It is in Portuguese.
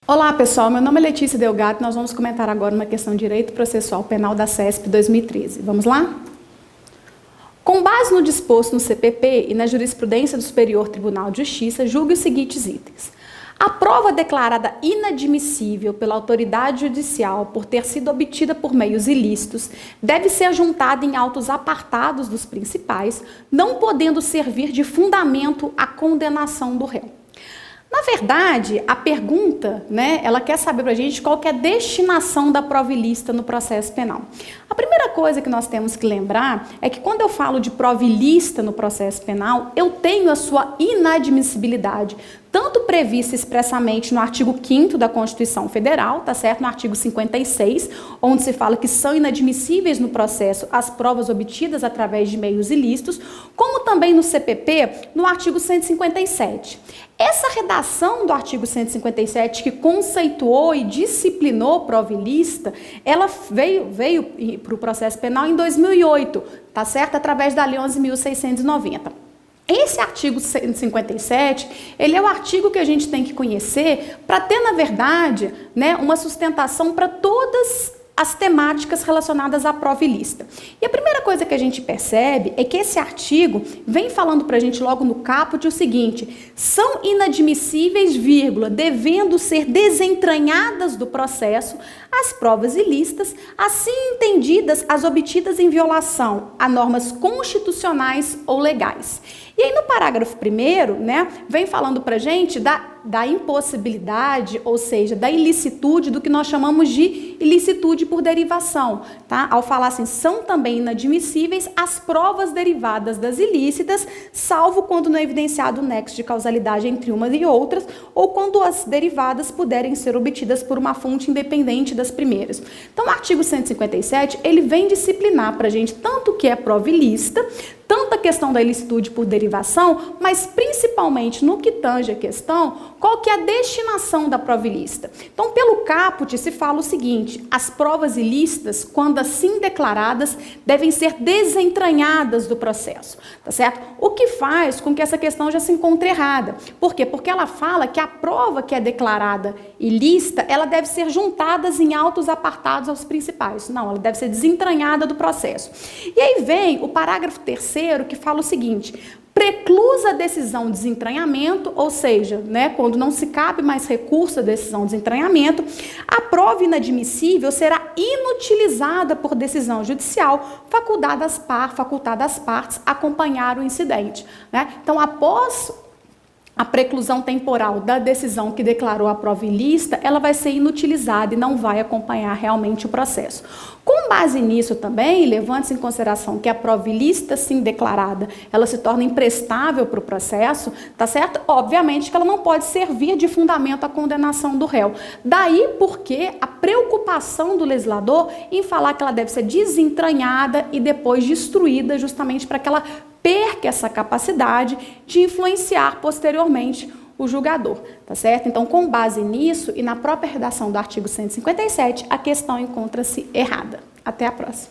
Olá pessoal, meu nome é Letícia Delgado e nós vamos comentar agora uma questão de Direito Processual Penal da CESP 2013. Vamos lá? Com base no disposto no CPP e na jurisprudência do Superior Tribunal de Justiça, julgue os seguintes itens. A prova declarada inadmissível pela autoridade judicial por ter sido obtida por meios ilícitos deve ser juntada em autos apartados dos principais, não podendo servir de fundamento à condenação do réu. Na verdade, a pergunta, ela quer saber pra gente qual que é a destinação da prova ilícita no processo penal. A primeira coisa que nós temos que lembrar é que quando eu falo de prova ilícita no processo penal, eu tenho a sua inadmissibilidade, tanto prevista expressamente no artigo 5º da Constituição Federal, tá certo? No artigo 56, onde se fala que são inadmissíveis no processo as provas obtidas através de meios ilícitos, como também no CPP, no artigo 157. Essa redação do artigo 157, que conceituou e disciplinou prova ilícita, ela veio para o processo penal em 2008, tá certo? Através da Lei 11.690. Esse artigo 157, ele é o artigo que a gente tem que conhecer para ter, na verdade, uma sustentação para todas as temáticas relacionadas à prova ilícita. E a primeira coisa que a gente percebe é que esse artigo vem falando para a gente logo no caput o seguinte: são inadmissíveis, devendo ser desentranhadas do processo as provas ilícitas, assim entendidas as obtidas em violação a normas constitucionais ou legais. E aí no parágrafo 1º, vem falando para a gente da impossibilidade, ou seja, da ilicitude, do que nós chamamos de ilicitude por derivação, tá? Ao falar assim, são também inadmissíveis as provas derivadas das ilícitas, salvo quando não é evidenciado o nexo de causalidade entre umas e outras, ou quando as derivadas puderem ser obtidas por uma fonte independente das primeiras. Então, o artigo 157, ele vem disciplinar para a gente tanto o que é prova ilícita, tanto a questão da ilicitude por derivação, mas principalmente no que tange a questão, qual que é a destinação da prova ilícita. Então, pelo caput se fala o seguinte: as provas ilícitas, quando assim declaradas, devem ser desentranhadas do processo, tá certo? O que faz com que essa questão já se encontre errada. Por quê? Porque ela fala que a prova que é declarada ilícita, ela deve ser juntada em autos apartados aos principais. Não, ela deve ser desentranhada do processo. E aí vem o parágrafo 3º, que fala o seguinte: preclusa a decisão de desentranhamento, ou seja, quando não se cabe mais recurso à decisão de desentranhamento, a prova inadmissível será inutilizada por decisão judicial, facultada às partes acompanhar o incidente. Então, após a preclusão temporal da decisão que declarou a prova ilícita, ela vai ser inutilizada e não vai acompanhar realmente o processo. Com base nisso também, levando-se em consideração que a prova ilícita, sim declarada, ela se torna imprestável para o processo, tá certo? Obviamente que ela não pode servir de fundamento à condenação do réu. Daí porque a preocupação do legislador em falar que ela deve ser desentranhada e depois destruída, justamente para que ela perca essa capacidade de influenciar posteriormente o julgador, tá certo? Então, com base nisso e na própria redação do artigo 157, a questão encontra-se errada. Até a próxima.